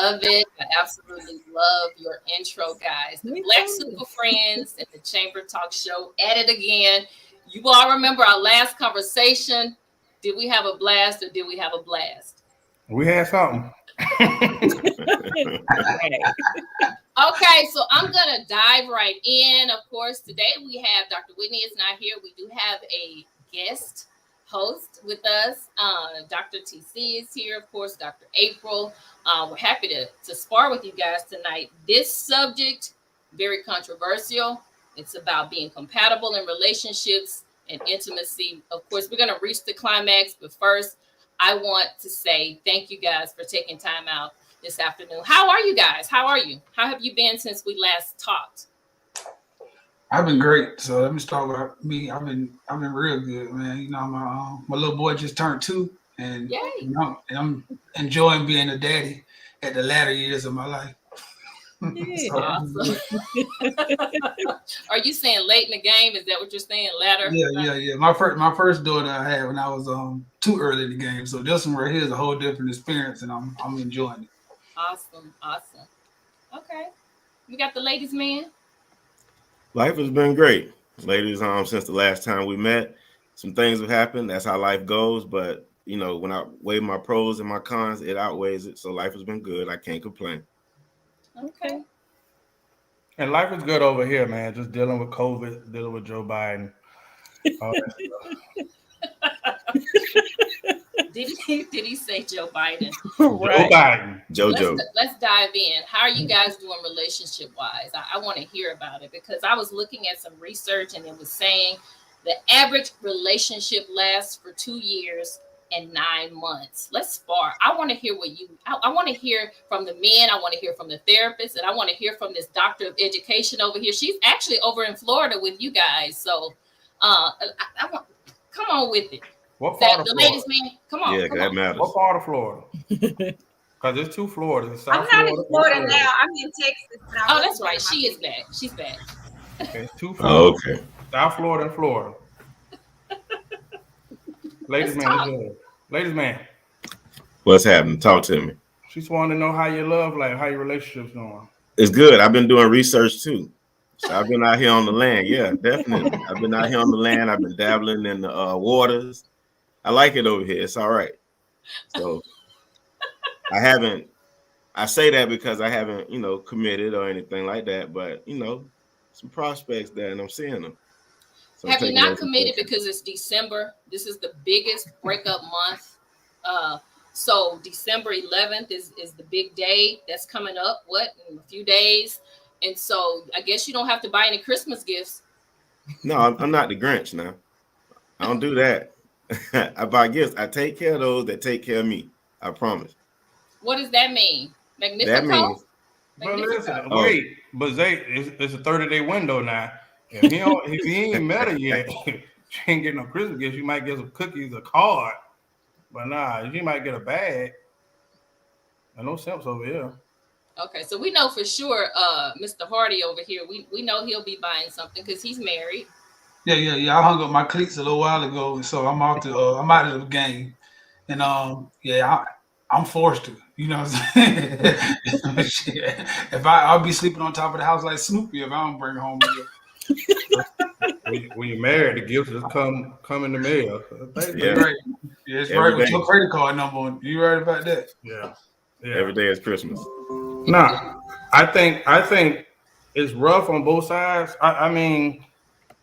love it. I absolutely love your intro, guys. The Black Super Friends and the Chamber Talk Show at it again. You all remember our last conversation. Did we have a blast or did we have a blast? We had something. Okay, so I'm going to dive right in. Of course, today we have Dr. Whitney is not here. We do have a guest host with us. Dr. TC is here, of course, Dr. April. We're happy to spar with you guys tonight. This subject, very controversial. It's about being compatible in relationships and intimacy. Of course, we're going to reach the climax, but first, I want to say thank you guys for taking time out this afternoon. How are you guys? How are you? How have you been since we last talked? I've been great. So let me start with me. I've been real good, man. You know, my little boy just turned 2, and and I'm enjoying being a daddy at the latter years of my life. Awesome. Are you saying late in the game? Is that what you're saying? Latter? Yeah. My first daughter I had when I was too early in the game. So this one right here is a whole different experience, and I'm enjoying it. Awesome. Okay. We got the ladies' man. Life has been great, ladies. Since the last time we met, some things have happened. That's how life goes. But you know, when I weigh my pros and my cons, it outweighs it. So life has been good. I can't complain. Okay. And life is good over here, man. Just dealing with COVID, dealing with Joe Biden. All that stuff. Did he say Joe Biden? Right. Joe Biden. Jojo. Let's dive in. How are you guys doing relationship wise? I want to hear about it because I was looking at some research and it was saying the average relationship lasts for 2 years and 9 months. Let's spar. I want to hear I want to hear from the men. I want to hear from the therapist, and I want to hear from this doctor of education over here. She's actually over in Florida with you guys. So I want, come on with it. What part of the Florida? ladies, man? Come on. Yeah, that matters. What part of Florida? Because there's 2 Floridas. I'm not in Florida now. I'm in Texas. Oh, that's right. She is back. She's back. Okay, 2 Floridas. Oh, okay. South Florida and Florida. Ladies, man. What's happening? Talk to me. She just wanted to know how your love life, how your relationship's going. It's good. I've been doing research too. So I've been out here on the land. Yeah, definitely. I've been out here on the land. I've been dabbling in the waters. I like it over here. It's all right. So I say that because I haven't, committed or anything like that. But, some prospects there and I'm seeing them. So have you not committed because it's December? This is the biggest breakup month. So December 11th is the big day that's coming up, in a few days. And so I guess you don't have to buy any Christmas gifts. No, I'm not the Grinch now. I don't do that. I buy gifts. I take care of those that take care of me. I promise. What does that mean? Magnifico? That means. But listen, wait. But Zay, it's a 30-day window now. If he ain't met her yet, she ain't getting no Christmas gifts. You might get some cookies, a card. But nah, you might get a bag. No simps over here. Okay, so we know for sure Mr. Hardy over here, we know he'll be buying something because he's married. Yeah. I hung up my cleats a little while ago, and so I'm out of the game. And I'm forced to, you know what I'm saying? If I'll be sleeping on top of the house like Snoopy if I don't bring home a gift. When you're married, the gifts just come in the mail. Yeah, right. Yeah, it's right with your credit card number on. You right about that? Yeah. Every day is Christmas. Nah, I think it's rough on both sides. I mean,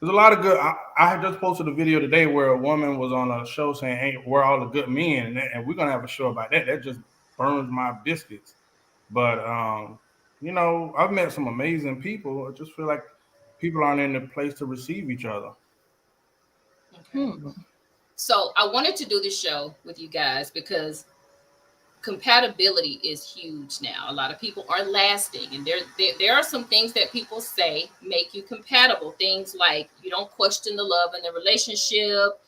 there's a lot of good. I had just posted a video today where a woman was on a show saying, "Hey, where are all the good men?" And we're gonna have a show about that. That just burns my biscuits. But I've met some amazing people. I just feel like people aren't in the place to receive each other. Okay. So I wanted to do this show with you guys because compatibility is huge now. A lot of people are lasting, and there are some things that people say make you compatible. Things like you don't question the love in the relationship,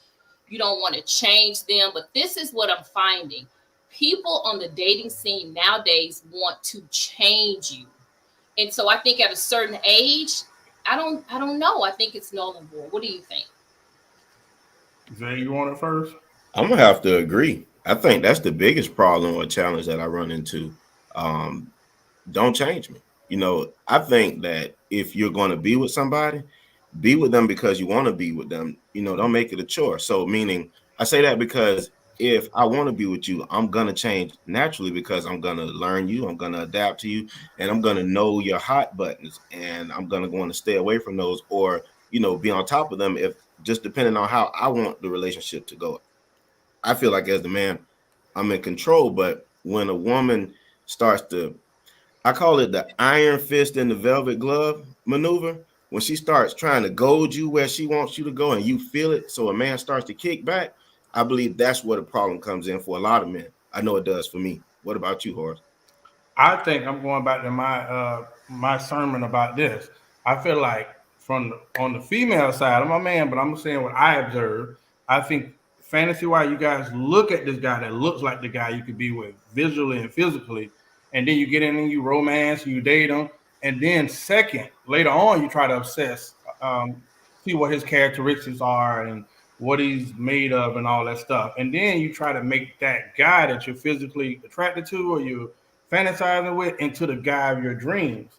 you don't want to change them. But this is what I'm finding: people on the dating scene nowadays want to change you, and so I think at a certain age, I don't know. I think it's null and void. What do you think? Zay, you want it first? I'm gonna have to agree. I think that's the biggest problem or challenge that I run into. Um, don't change me. I think that if you're going to be with somebody, be with them because you want to be with them. Don't make it a chore. So, meaning, I say that because if I want to be with you, I'm going to change naturally because I'm going to learn you, I'm going to adapt to you, and I'm going to know your hot buttons, and I'm going to want to stay away from those, or, be on top of them, if just depending on how I want the relationship to go. I feel like as the man, I'm in control, but when a woman starts to, I call it the iron fist in the velvet glove maneuver. When she starts trying to goad you where she wants you to go and you feel it, so a man starts to kick back, I believe that's where the problem comes in for a lot of men. I know it does for me. What about you, Horace? I think I'm going back to my sermon about this. I feel like on the female side, I'm a man, but I'm saying what I observe. I think fantasy wise, you guys look at this guy that looks like the guy you could be with visually and physically, and then you get in and you romance, you date him, and then second later on you try to obsess, see what his characteristics are and what he's made of and all that stuff, and then you try to make that guy that you're physically attracted to or you fantasizing with into the guy of your dreams.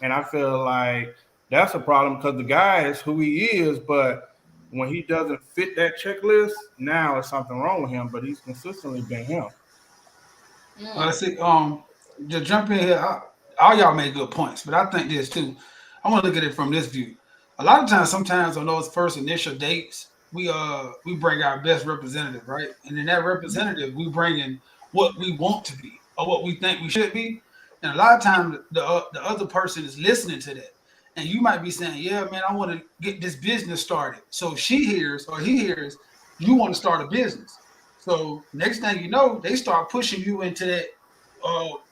And I feel like that's a problem because the guy is who he is, but when he doesn't fit that checklist, now it's something wrong with him, but he's consistently been him. I Mm. see. To jump in here, all y'all made good points, but I think this too. I want to look at it from this view. A lot of times, sometimes on those first initial dates, we bring our best representative, right? And in that representative, we bring in what we want to be or what we think we should be. And a lot of times, the other person is listening to that, and you might be saying, "Yeah, man, I want to get this business started." So she hears or he hears you want to start a business. So next thing you know, they start pushing you into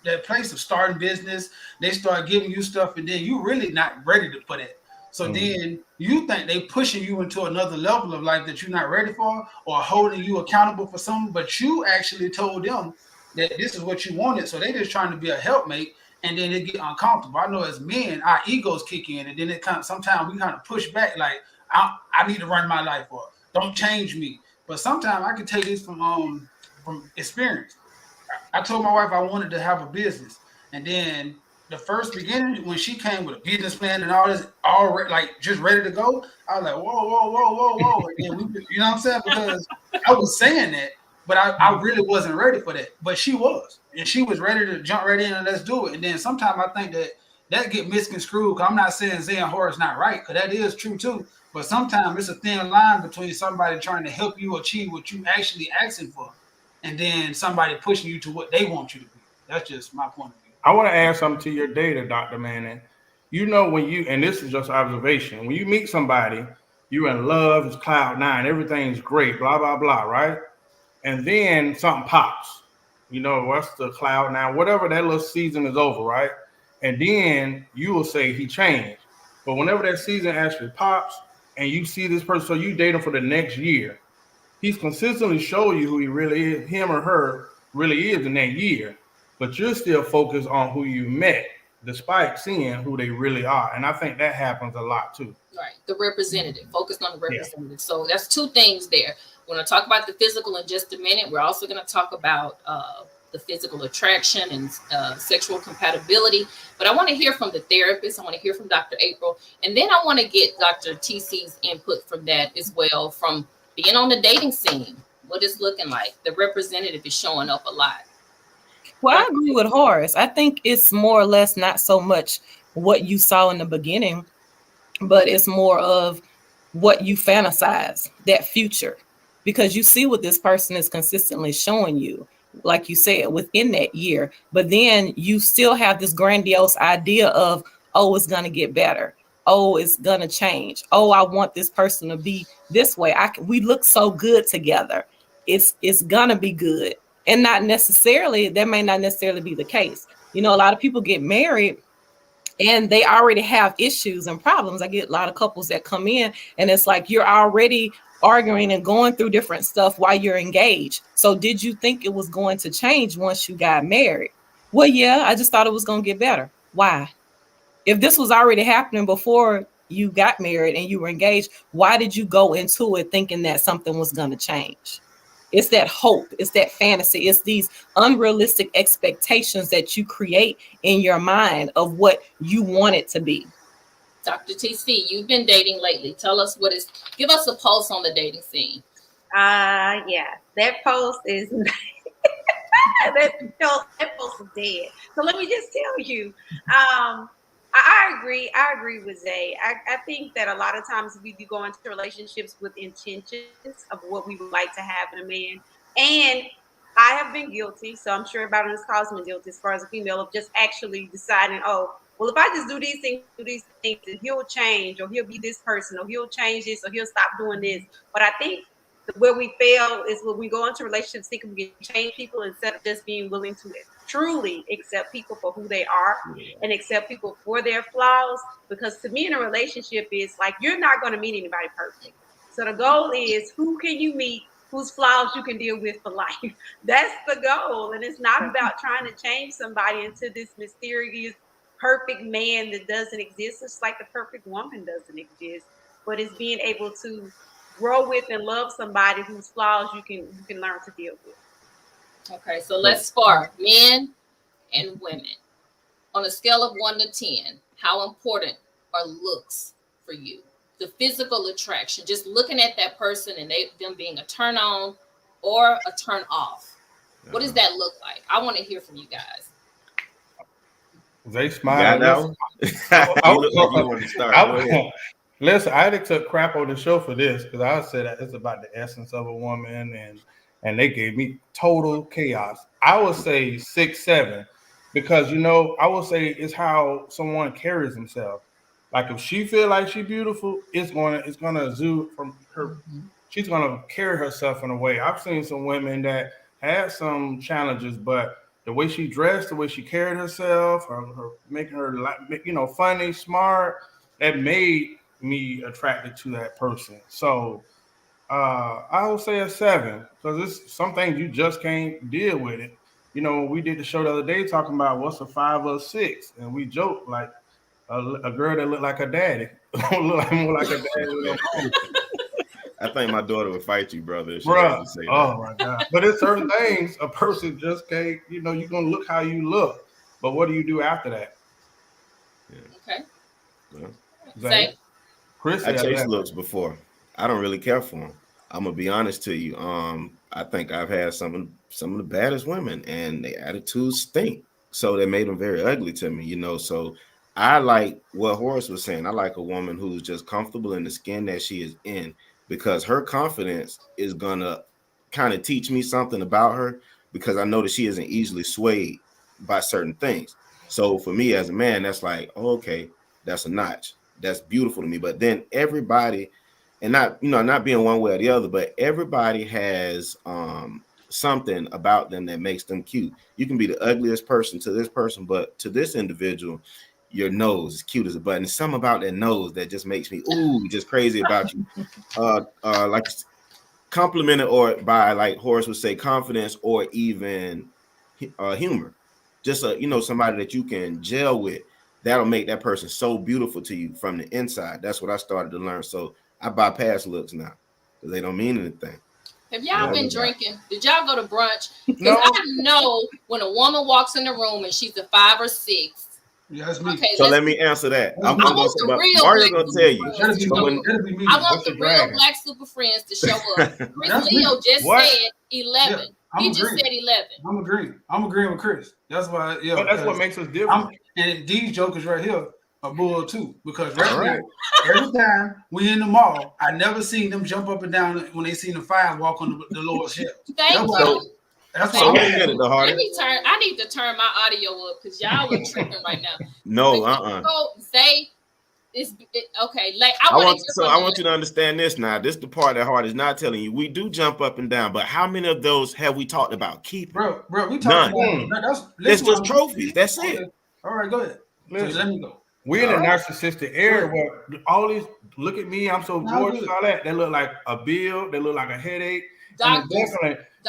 that place of starting business. They start giving you stuff, and then you really not ready for that. So Mhm. then you think they pushing you into another level of life that you're not ready for, or holding you accountable for something, but you actually told them that this is what you wanted. So they just trying to be a helpmate, and then they get uncomfortable. I know as men, our egos kick in, and then it kind of sometimes we kind of push back, like I need to run my life, or don't change me. But sometimes I can take this from experience. I told my wife I wanted to have a business, and then the first beginning when she came with a business plan and all this, all like just ready to go, I was like, whoa, whoa, whoa, whoa, whoa, and then you know what I'm saying? Because I was saying that, but I really wasn't ready for that. But she was, and she was ready to jump right in and let's do it. And then sometimes I think that get misconstrued. Cause I'm not saying Zay and Horace not right, because that is true too. But sometimes it's a thin line between somebody trying to help you achieve what you actually asking for and then somebody pushing you to what they want you to be. That's just my point of view. I want to add something to your data, Dr. Manning. You know, when you, and this is just observation, when you meet somebody, you're in love, it's cloud nine, everything's great, blah, blah, blah, right? And then something pops. You know, what's the cloud nine, whatever that little season is over, right? And then you will say he changed. But whenever that season actually pops and you see this person, so you date him for the next year, he's consistently showing you who he really is, him or her really is in that year. But you're still focused on who you met, despite seeing who they really are. And I think that happens a lot too. Right. The representative, focused on the Yeah. representative. So that's two things there. We're going to talk about the physical in just a minute. We're also going to talk about the physical attraction and sexual compatibility. But I want to hear from the therapist. I want to hear from Dr. April. And then I want to get Dr. TC's input from that as well, from being on the dating scene. What it's looking like. The representative is showing up a lot. Well, I agree with Horace. I think it's more or less not so much what you saw in the beginning, but it's more of what you fantasize, that future, because you see what this person is consistently showing you, like you said, within that year. But then you still have this grandiose idea of, oh, it's going to get better. Oh, it's going to change. Oh, I want this person to be this way. We look so good together. It's going to be good. And not necessarily, that may not necessarily be the case. You know, a lot of people get married and they already have issues and problems. I get a lot of couples that come in and it's like you're already arguing and going through different stuff while you're engaged. So did you think it was going to change once you got married? Well, yeah, I just thought it was going to get better. Why? If this was already happening before you got married and you were engaged, why did you go into it thinking that something was going to change? It's that hope, it's that fantasy, it's these unrealistic expectations that you create in your mind of what you want it to be. Dr. TC, you've been dating lately. Tell us give us a pulse on the dating scene. Yeah, that post is that post is dead. So let me just tell you, I agree. I agree with Zay. I think that a lot of times we do go into relationships with intentions of what we would like to have in a man, and I have been guilty. So I'm sure everybody on this call has been guilty as far as a female of just actually deciding, oh, well, if I just do these things, then he'll change, or he'll be this person, or he'll change this, or he'll stop doing this. But I think where we fail is when we go into relationships thinking we can change people instead of just being willing to truly accept people for who they are and accept people for their flaws. Because to me, in a relationship, is like you're not going to meet anybody perfect. So the goal is who can you meet whose flaws you can deal with for life. That's the goal. And it's not about trying to change somebody into this mysterious perfect man that doesn't exist. It's like the perfect woman doesn't exist. But it's being able to grow with and love somebody whose flaws you can learn to deal with. Okay, so let's spar men and women. On a scale of 1 to 10, how important are looks for you? The physical attraction, just looking at that person and them being a turn on or a turn off. What does that look like? I want to hear from you guys. They smile. You look like you want to start. Go ahead. Listen, I took crap on the show for this because I said that it's about the essence of a woman, and they gave me total chaos. I would say 6, 7, because I would say it's how someone carries themselves. Like if she feel like she's beautiful, it's gonna exude from her. She's gonna carry herself in a way. I've seen some women that had some challenges, but the way she dressed, the way she carried herself, her making her funny, smart, that made me attracted to that person. So I would say a 7 because it's some things you just can't deal with it. We did the show the other day talking about what's a 5 or a 6, and we joked like a girl that looked like a daddy, look like more like a daddy. I think my daughter would fight you, brother. If she Bruh, to say that. oh my God. But it's certain things a person just can't, you're going to look how you look. But what do you do after that? Yeah. Okay. Zay? Chris, I chased looks before. I don't really care for them. I'm going to be honest to you. I think I've had some of the baddest women, and their attitudes stink. So they made them very ugly to me, So I like what Horace was saying. I like a woman who's just comfortable in the skin that she is in, because her confidence is gonna kind of teach me something about her, because I know that she isn't easily swayed by certain things. So for me as a man, that's like, oh, okay, that's a notch. That's beautiful to me. But then everybody, and not being one way or the other, but everybody has something about them that makes them cute. You can be the ugliest person to this person, but to this individual, your nose is cute as a button. There's something about that nose that just makes me just crazy about you. Like complimented, or by, like Horace would say, confidence, or even humor. Just somebody that you can gel with. That'll make that person so beautiful to you from the inside. That's what I started to learn. So I bypass looks now because they don't mean anything. Have y'all been drinking? Did y'all go to brunch? Because no. I know when a woman walks in the room and she's a 5 or 6. Yeah, that's me. Okay, so let me answer that. I want the real Mario's gonna tell you. I want the real black super friends to show up. Chris Leo just said 11. Yeah, he just said 11. I'm agreeing with Chris. That's why. Yeah, but that's what makes us different. And these jokers right here are bull too, because here, every time we in the mall, I never seen them jump up and down when they seen the 5 walk on the lower shelf. Thank you. That's why I need to turn my audio up because y'all are tripping right now. No, Say okay. Like I want you to understand this now. This is the part that Hart is not telling you. We do jump up and down, but how many of those have we talked about? Keep bro. We talked about it's just trophies. That's it. All right, go ahead. So let me go. We're in a narcissistic era where all these look at me, I'm so gorgeous, all that. They look like a bill, they look like a headache. Doctors,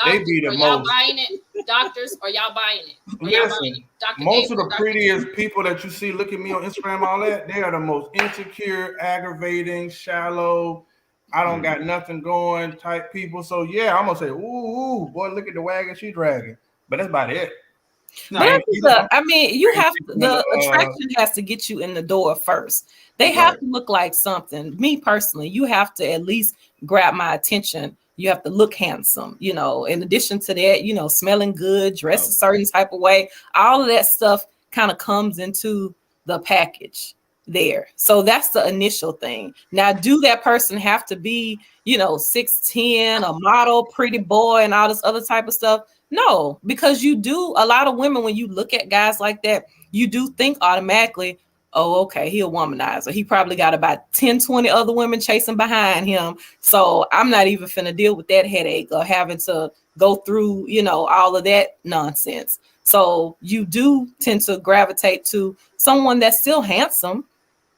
they be the y'all most. Buying it? Doctors, are y'all buying it? Listen, most of the prettiest people that you see, look at me on Instagram, all that, they are the most insecure, aggravating, shallow, I don't got nothing going type people. So yeah, I'm gonna say, ooh, boy, look at the wagon she dragging. But that's about it. No, But I ain't, I mean, you have to, the uh, attraction has to get you in the door first. They have Right. to look like something. Me personally, you have to at least grab my attention. You have to look handsome, you know. In addition to that, you know, smelling good, dress a certain type of way. All of that stuff kind of comes into the package there. So that's the initial thing. Now, do that person have to be, you know, 6'10", a model, pretty boy, and all this other type of stuff? No, because you do, a lot of women, when you look at guys like that, you do think automatically, oh, okay, he a womanizer. He probably got about 10, 20 other women chasing behind him. So I'm not even finna deal with that headache of having to go through, you know, all of that nonsense. So you do tend to gravitate to someone that's still handsome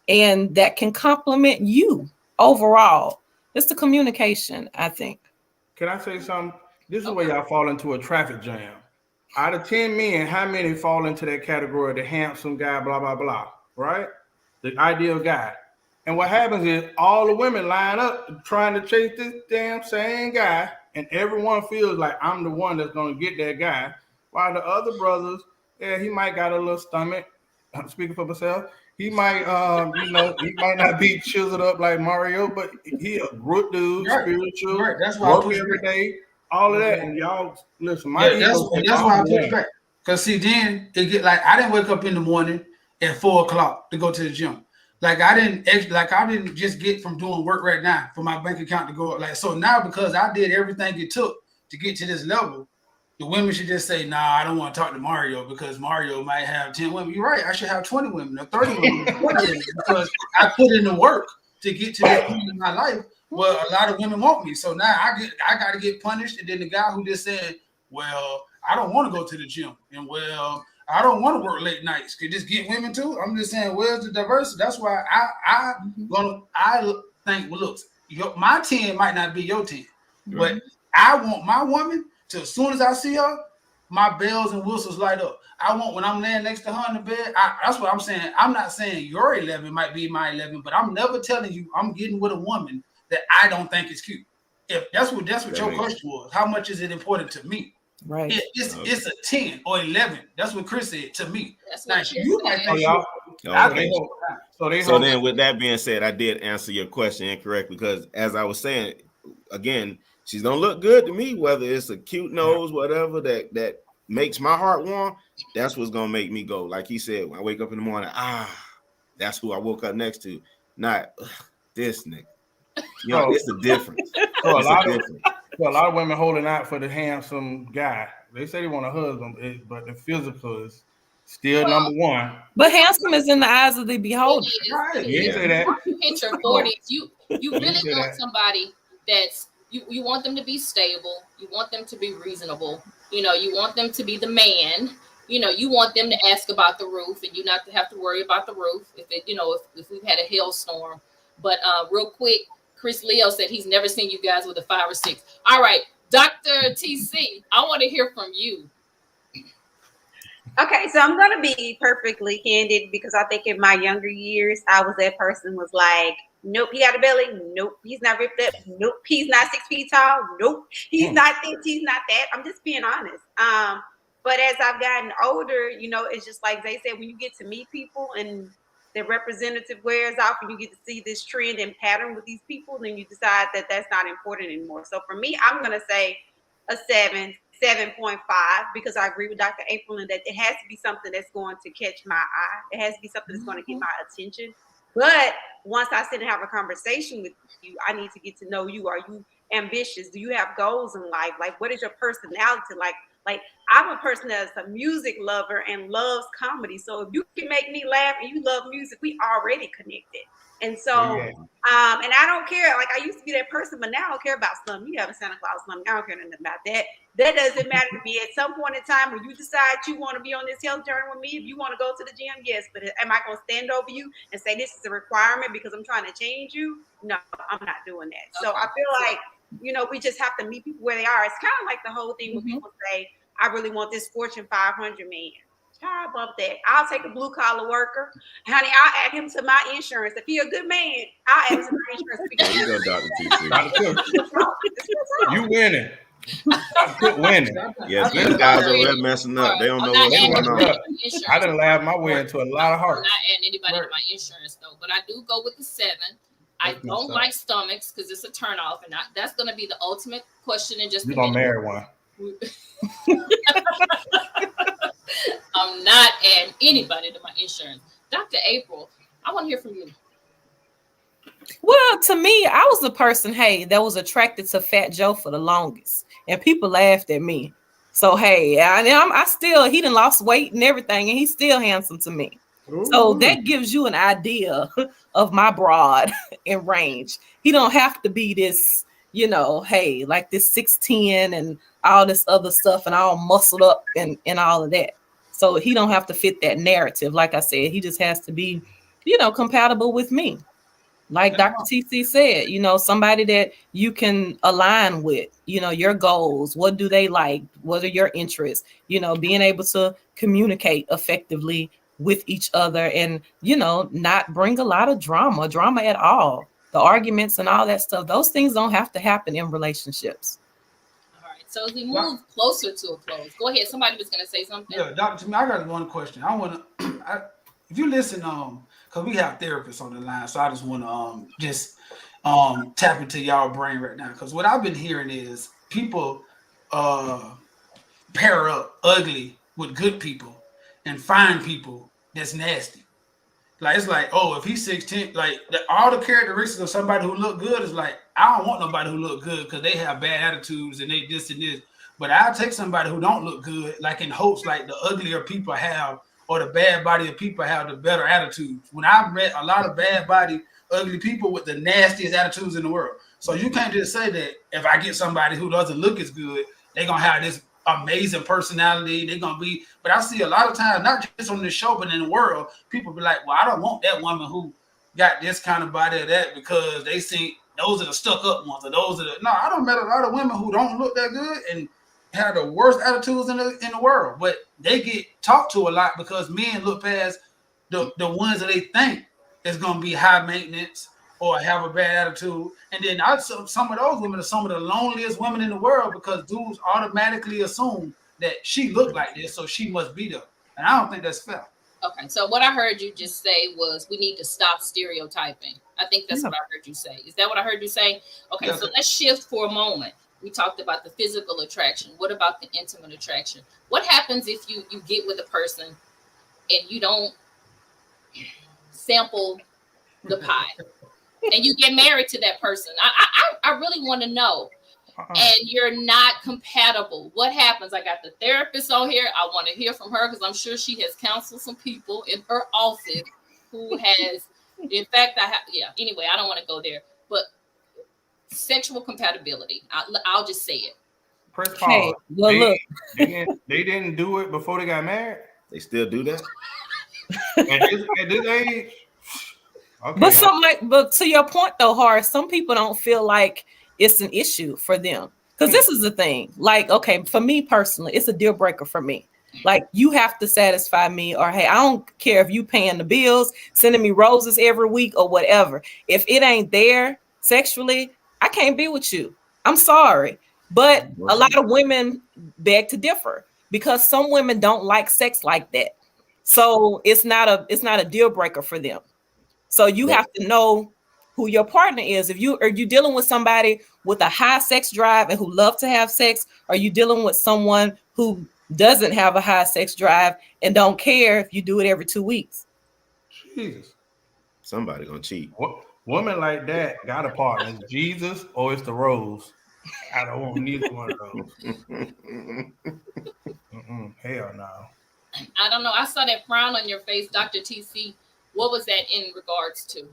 and that can compliment you overall. It's the communication, I think. can I say something? This is where Okay. y'all fall into a traffic jam. Out of 10 men, how many fall into that category, the handsome guy, blah, blah, blah, right? The ideal guy. And what happens is all the women line up trying to chase this damn same guy, and everyone feels like I'm the one that's going to get that guy. While the other brothers, yeah, he might got a little stomach. I'm speaking for myself. He might, he might not be chiseled up like Mario, but he a good dude, right, spiritual, right. That's why I work push every back. day, all of that. And y'all, listen, my Yeah, ego say that's I'm why I the push one. back. Cause see, then it get like I didn't wake up in the morning at 4 o'clock to go to the gym. Like I didn't just get from doing work right now for my bank account to go up. Like so now because I did everything it took to get to this level, the women should just say, nah, I don't want to talk to Mario because Mario might have 10 women. You're right, I should have 20 women or 30 women or 40 women because I put in the work to get to this point in my life where a lot of women want me. So now I gotta get punished. And then the guy who just said, well, I don't want to go to the gym. And well, I don't want to work late nights. Could just get women too. I'm just saying, where's the diversity? That's why I think, well, look, my 10 might not be your 10, but I want my woman to as soon as I see her, my bells and whistles light up. I want when I'm laying next to her in the bed. That's what I'm saying. I'm not saying your 11 might be my 11, but I'm never telling you I'm getting with a woman that I don't think is cute. If that's what your question was, how much is it important to me? Right. It's a 10 or 11. That's what Chris said to me. That's Now what Chris you might said. Oh, think y'all. Okay. So hold. then, with that being said, I did answer your question incorrectly because, as I was saying, again, she's gonna look good to me, whether it's a cute nose, whatever that makes my heart warm. That's what's gonna make me go. Like he said, when I wake up in the morning, that's who I woke up next to, not this nigga. You know, So, it's a difference. so a It's a lot of difference. so a lot of women holding out for the handsome guy. They say they want a husband, but the physical is still Well, number one. But handsome is in the eyes of the it beholder. is. right. It You ain't is. say that. Once you hit your Oh, 40s, you you ain't really say want that. somebody that's you want them to be stable. You want them to be reasonable. You know, you want them to be the man. You know, you want them to ask about the roof and you not to have to worry about the roof if it, if we've had a hailstorm. But real quick, Chris Leo said he's never seen you guys with a 5 or 6. All right, Dr. TC, I want to hear from you. Okay, so I'm gonna be perfectly candid because I think in my younger years, I was that person was like, nope, he got a belly. Nope, he's not ripped up. Nope, he's not 6 feet tall. Nope, he's not this. He's not that. I'm just being honest. But as I've gotten older, it's just like they said, when you get to meet people and their representative wears off, and you get to see this trend and pattern with these people, then you decide that that's not important anymore. So for me, I'm gonna say a 7.5, because I agree with Dr. April in that it has to be something that's going to catch my eye. It has to be something that's going to get my attention. But once I sit and have a conversation with you, I need to get to know you. Are you ambitious? Do you have goals in life? Like, what is your personality like? Like, I'm a person that's a music lover and loves comedy. So if you can make me laugh and you love music, we already connected. And so, Yeah. and I don't care. Like, I used to be that person, but now I don't care about slum. You have a Santa Claus slum. I don't care nothing about that. That doesn't matter to me. At some point in time, when you decide you want to be on this health journey with me, if you want to go to the gym, yes. But am I going to stand over you and say this is a requirement because I'm trying to change you? No, I'm not doing that. Okay. So I feel like, we just have to meet people where they are. It's kind of like the whole thing when people say, I really want this Fortune 500 man. How about that? I'll take a blue collar worker, honey. I'll add him to my insurance. If he's a good man, I'll add him to my insurance. There you go, Dr. TC. Dr. Cook, you winning. Dr. Cook winning. Yes, these guys over there messing up. They don't know what's going on. I done laughed my way into a lot of hearts. I'm not adding anybody to my insurance though, but I do go with the 7. I don't like stomachs because it's a turnoff, and that's going to be the ultimate question in just a minute. You're going to marry one. I'm not adding anybody to my insurance. Dr. April, I want to hear from you. Well, to me, I was the person, hey, that was attracted to Fat Joe for the longest, and people laughed at me. So, hey, I still, he done lost weight and everything, and he's still handsome to me. Ooh. So that gives you an idea of my broad and range. He don't have to be this, hey, like this 6'10" and all this other stuff and all muscled up and all of that. So he don't have to fit that narrative. Like I said, he just has to be, compatible with me. Like Dr. TC said, somebody that you can align with, your goals. What do they like? What are your interests? Being able to communicate effectively with each other and, not bring a lot of drama at all. The arguments and all that stuff, those things don't have to happen in relationships. All right. So as we move closer to a close, go ahead. Somebody was going to say something. Yeah, Dr. I got one question. I want to, if you listen, because we have therapists on the line, so I just want to tap into y'all brain right now. Because what I've been hearing is people pair up ugly with good people and find people that's nasty. Like, it's like, oh, if he's 16, like all the characteristics of somebody who look good is like, I don't want nobody who look good because they have bad attitudes and they this and this. But I'll take somebody who don't look good, like in hopes like the uglier people have or the bad body of people have the better attitudes. When I've met a lot of bad body, ugly people with the nastiest attitudes in the world. So you can't just say that if I get somebody who doesn't look as good, they're going to have this amazing personality. They're going to be, but I see a lot of times, not just on this show, but in the world, people be like, well, I don't want that woman who got this kind of body or that because they think those are the stuck up ones or those are the, no, I don't met a lot of women who don't look that good and have the worst attitudes in the world, but they get talked to a lot because men look past the ones that they think is going to be high maintenance or have a bad attitude. And then some of those women are some of the loneliest women in the world because dudes automatically assume that she looked like this, so she must be there. And I don't think that's fair. Okay, so what I heard you just say was we need to stop stereotyping. I think that's what I heard you say. Is that what I heard you say? Okay, so let's shift for a moment. We talked about the physical attraction. What about the intimate attraction? What happens if you get with a person and you don't sample the pie and you get married to that person? I really want to know. And you're not compatible. What happens? I got the therapist on here. I want to hear from her because I'm sure she has counseled some people in her office who has, in fact, anyway, I don't want to go there, but sexual compatibility. I'll just say it. Press pause. Hey, well, look. They didn't do it before they got married. They still do that? At this age? Okay. But to your point though, Horace, some people don't feel like it's an issue for them. Because this is the thing. Like, okay, for me personally, it's a deal breaker for me. Like, you have to satisfy me, or hey, I don't care if you paying the bills, sending me roses every week or whatever. If it ain't there sexually, I can't be with you. I'm sorry. But a lot of women beg to differ because some women don't like sex like that. So it's not a deal breaker for them. So you have to know who your partner is. If you are you dealing with somebody with a high sex drive and who love to have sex, or are you dealing with someone who doesn't have a high sex drive and don't care if you do it every 2 weeks? Jesus. Somebody gonna cheat. Women like that got a partner. It's Jesus or it's the rose. I don't want neither one of those. Hell no. I don't know. I saw that frown on your face, Dr. TC. What was that in regards to?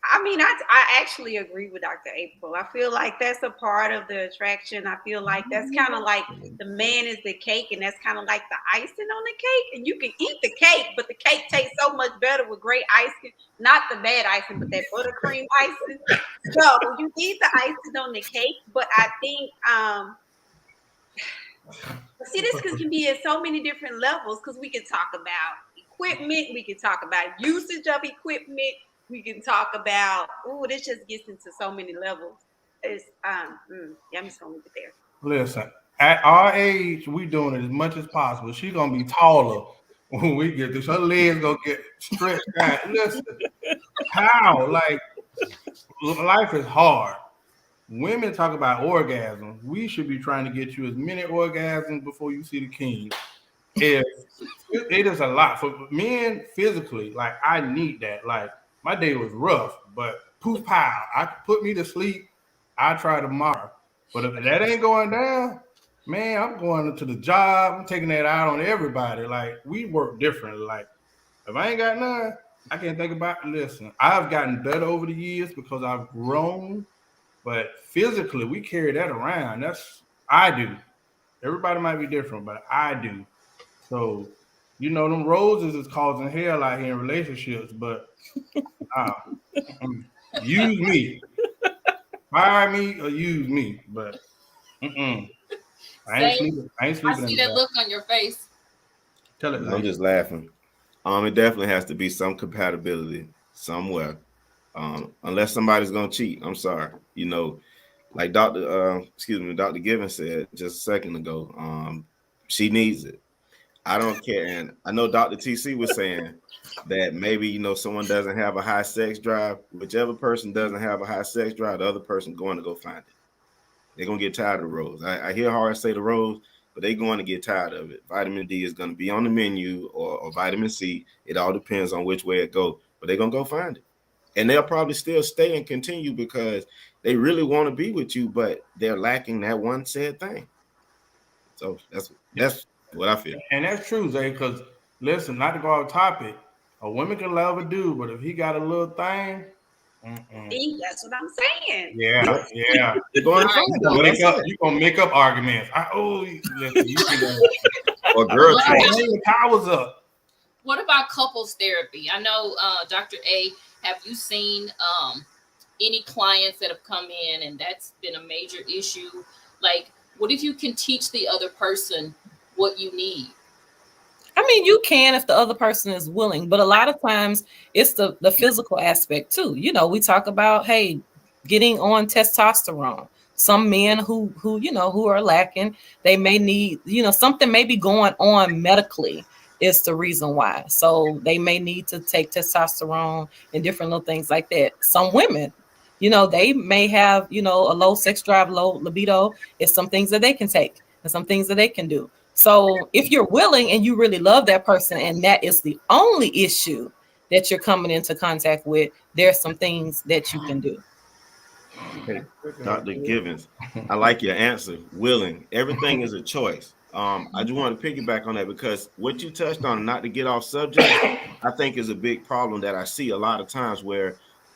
I mean, I actually agree with Dr. April. I feel like that's a part of the attraction. I feel like that's kind of like the man is the cake, and that's kind of like the icing on the cake. And you can eat the cake, but the cake tastes so much better with great icing. Not the bad icing, but that buttercream icing. So you eat the icing on the cake, but I think See, this can be at so many different levels because we can talk about equipment, we can talk about usage of equipment, we can talk about, oh, this just gets into so many levels. It's yeah, I'm just gonna leave it there. Listen, at our age, we doing it as much as possible. She's gonna be taller when we get this. Her legs gonna get stretched out. Listen, how? Like life is hard. Women talk about orgasms. We should be trying to get you as many orgasms before you see the king. If it is a lot for men physically. Like I need that. Like my day was rough, but poof pow, I put me to sleep. I try tomorrow, but if that ain't going down, man, I'm going to the job. I'm taking that out on everybody. Like we work differently. Like if I ain't got none, I can't think about. Listen, I've gotten better over the years because I've grown, but physically we carry that around. That's I do. Everybody might be different, but I do. So, them roses is causing hell out here in relationships, but uh, use me. Fire me or use me. But I ain't Say, sleeping. I ain't I sleeping in see the that back. look on your face. Tell it I'm like just laughing. It definitely has to be some compatibility somewhere. Unless somebody's gonna cheat. I'm sorry. Like Dr. Given said just a second ago, she needs it. I don't care. And I know Dr. TC was saying that maybe, someone doesn't have a high sex drive. Whichever person doesn't have a high sex drive, the other person going to go find it. They're going to get tired of the rose. I hear Horace say the rose, but they're going to get tired of it. Vitamin D is going to be on the menu or vitamin C. It all depends on which way it goes, but they're going to go find it. And they'll probably still stay and continue because they really want to be with you, but they're lacking that one said thing. So that's what I feel. and that's true, Zay. Because listen, not to go off topic, a woman can love a dude, but if he got a little thing, See, that's what I'm saying. yeah, yeah. They're going to All right, find so it. What I said. You gonna make up arguments. Listen, you can Or girl What chat. about- hang your towers up. What about couples therapy? I know, Dr. A, have you seen any clients that have come in and that's been a major issue? Like, what if you can teach the other person what you need? I mean, you can if the other person is willing, but a lot of times it's the physical aspect too. We talk about, hey, getting on testosterone. Some men who are lacking, they may need, something may be going on medically is the reason why. So they may need to take testosterone and different little things like that. Some women, they may have, a low sex drive, low libido. It's some things that they can take and some things that they can do. So if you're willing and you really love that person and that is the only issue that you're coming into contact with, there's some things that you can do. Hey, Dr. Givens, I like your answer. Willing. Everything is a choice. I just want to piggyback on that because what you touched on, not to get off subject, I think is a big problem that I see a lot of times where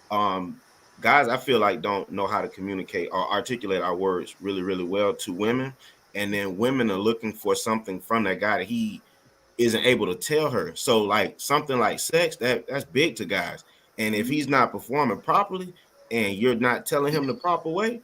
guys, I feel like don't know how to communicate or articulate our words really, really well to women. And then women are looking for something from that guy that he isn't able to tell her. So like something like sex, that's big to guys. And if he's not performing properly and you're not telling him the proper way,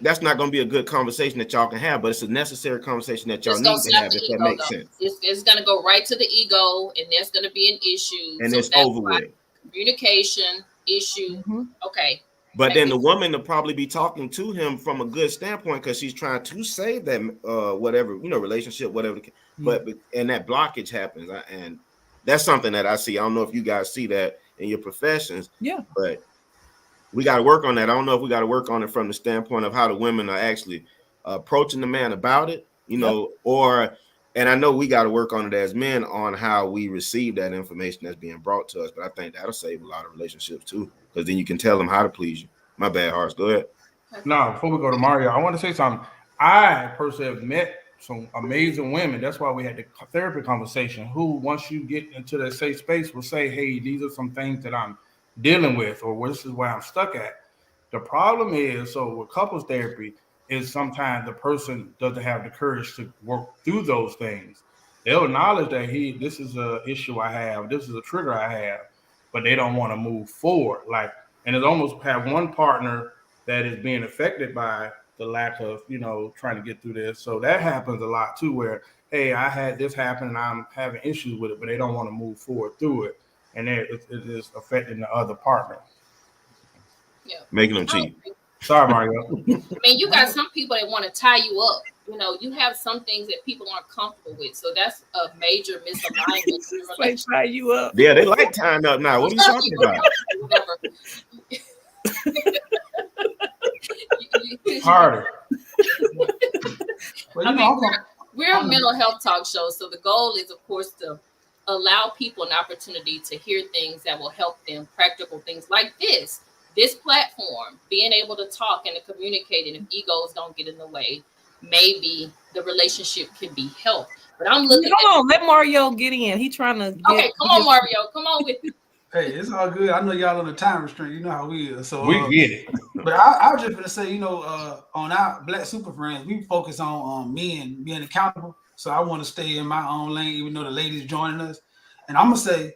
that's not going to be a good conversation that y'all can have, but it's a necessary conversation that y'all It's gonna need to slap have, the if ego, that makes though. sense. It's gonna go right to the ego, and there's gonna be an issue. And so it's that's over why with. communication issue. Okay. But then the woman will probably be talking to him from a good standpoint because she's trying to save that whatever, relationship, whatever. But and that blockage happens, and that's something that I see. I don't know if you guys see that in your professions. Yeah. But we got to work on that. I don't know if we got to work on it from the standpoint of how the women are actually approaching the man about it, and I know we got to work on it as men on how we receive that information that's being brought to us. But I think that'll save a lot of relationships too, because then you can tell them how to please you. My bad, Horace. Go ahead. No, before we go to Mario, I want to say something. I personally have met some amazing women. That's why we had the therapy conversation. Who, once you get into that safe space, will say, "Hey, these are some things that I'm dealing with, or this is where I'm stuck at." The problem is, so with couples therapy, is sometimes the person doesn't have the courage to work through those things. They'll acknowledge that this is a issue I have, this is a trigger I have, but they don't want to move forward. And it's almost have one partner that is being affected by the lack of, trying to get through this. So that happens a lot too, where, hey, I had this happen and I'm having issues with it, but they don't want to move forward through it. And it is affecting the other partner. Yeah. Making them cheat. Sorry, Mario. I mean, you got some people that want to tie you up. You have some things that people aren't comfortable with. So that's a major misalignment in your Like relationship. tie you up. Yeah, they like tying up now. What are you talking about? Harder. Well, we're a mental health talk show. So the goal is, of course, to allow people an opportunity to hear things that will help them, practical things like this platform, being able to talk and to communicate. And if egos don't get in the way, maybe the relationship can be helped. But I'm looking Hold on, let Mario get in. He trying to get. Okay, come on, Mario. Come on with it. Hey, it's all good. I know y'all on a time restraint. You know how we is. So we get it. But I was just gonna say, on our Black Super Friends, we focus on men being accountable. So I want to stay in my own lane, even though the ladies joining us. And I'm gonna say,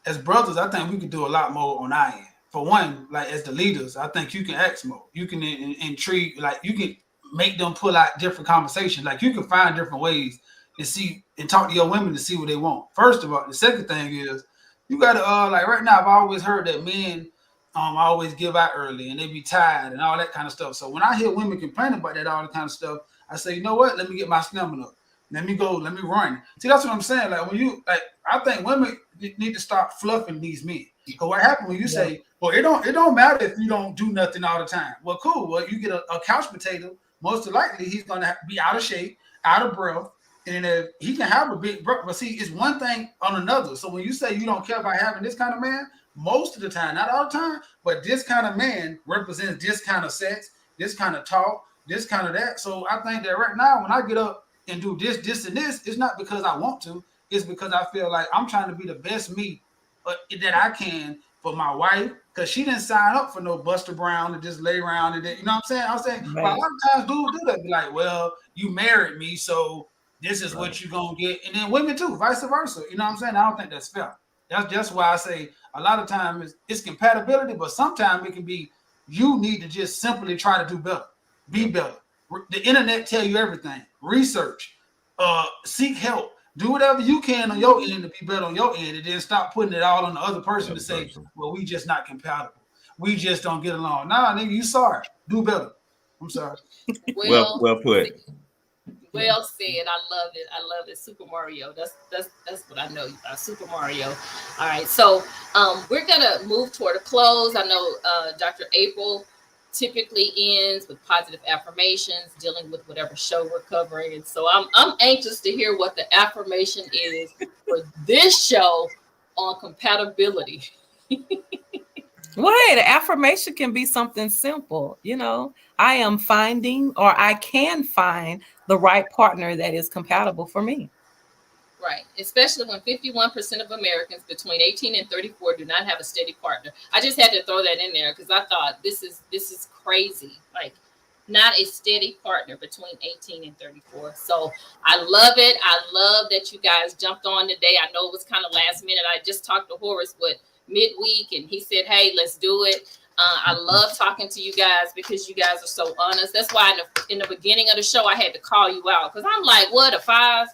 as brothers, I think we could do a lot more on our end. For one, like as the leaders, I think you can ask more. You can intrigue, like you can make them pull out different conversations. Like you can find different ways to see and talk to your women to see what they want. First of all, the second thing is you gotta like right now. I've always heard that men always give out early and they be tired and all that kind of stuff. So when I hear women complain about that all the kind of stuff, I say, you know what? Let me get my stamina up. Let me go. Let me run. See, that's what I'm saying. Like when you I think women need to start fluffing these men. Because what happens when you say, well, it don't matter if you don't do nothing all the time. Well, cool. Well, you get a couch potato. Most likely, he's gonna be out of shape, out of breath, and if he can have a big breath. But see, it's one thing on another. So when you say you don't care about having this kind of man, most of the time, not all the time, but this kind of man represents this kind of sex, this kind of talk, this kind of that. So I think that right now, when I get up and do this, and this, it's not because I want to. It's because I feel like I'm trying to be the best me that I can for my wife, because she didn't sign up for no Buster Brown to just lay around and then, you know what I'm saying? Right. Well, a lot of times dudes do that. Be like, well, you married me, so this is what you're gonna get. And then women too, vice versa. You know what I'm saying? I don't think that's fair. That's just why I say a lot of times it's compatibility, but sometimes it can be you need to just simply try to do better, be better. The internet tell you everything. Research, seek help. Do whatever you can on your end to be better on your end, and then stop putting it all on the other person to say, well, we just not compatible. We just don't get along. Nah, nigga, you sorry. Do better. I'm sorry. Well put. Well said. I love it. I love it. Super Mario. That's what I know about Super Mario. All right. So we're gonna move toward a close. I know Dr. April typically ends with positive affirmations, dealing with whatever show we're covering. And so I'm anxious to hear what the affirmation is for this show on compatibility. Well, hey, the affirmation can be something simple. I am finding, or I can find, the right partner that is compatible for me. Right. Especially when 51% of Americans between 18 and 34 do not have a steady partner. I just had to throw that in there because I thought this is crazy. Like, not a steady partner between 18 and 34. So I love it. I love that you guys jumped on today. I know it was kind of last minute. I just talked to Horace midweek and he said, hey, let's do it. I love talking to you guys because you guys are so honest. That's why in the beginning of the show, I had to call you out because I'm like, what, a 5?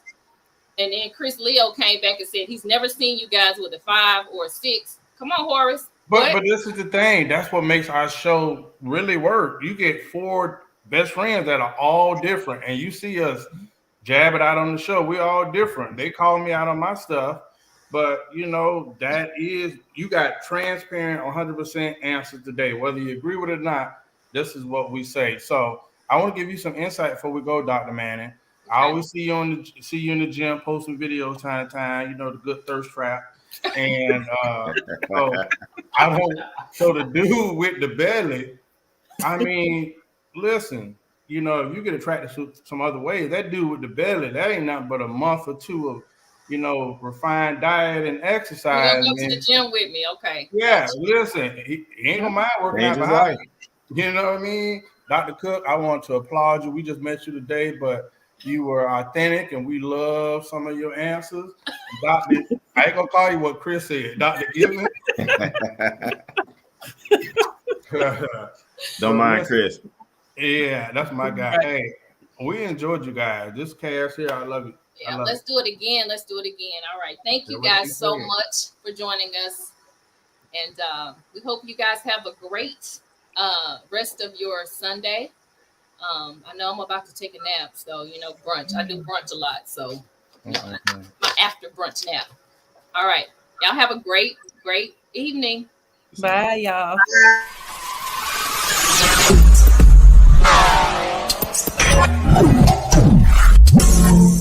And then Chris Leo came back and said he's never seen you guys with a 5 or a 6. Come on, Horace. But this is the thing. That's what makes our show really work. You get 4 best friends that are all different, and you see us jab it out on the show. We're all different. They call me out on my stuff, but that is, you got transparent 100% answers today. Whether you agree with it or not, this is what we say. So I want to give you some insight before we go, Dr. Manning. Okay. I always see you in the gym posting videos time to time, the good thirst trap. And so the dude with the belly, I mean, listen, if you get attracted to some other ways, that dude with the belly, that ain't nothing but a month or 2 of refined diet and exercise. You're gonna go to the gym with me, okay? Yeah, listen, he ain't gonna mind working out behind you. You know what I mean? Dr. Cook, I want to applaud you. We just met you today, but you were authentic, and we love some of your answers. Dr. I ain't gonna call you what Chris said, Dr. Gibson. Don't mind Chris. Yeah, that's my guy. Right. Hey, we enjoyed you guys. This Cass here, I love you. I Yeah, love let's it. do it again. Let's do it again. All right. Thank Yeah, you what she guys so said. much for joining us. And we hope you guys have a great rest of your Sunday. I know I'm about to take a nap, so brunch. I do brunch a lot, so my after brunch nap. All right, y'all have a great evening. Bye, y'all.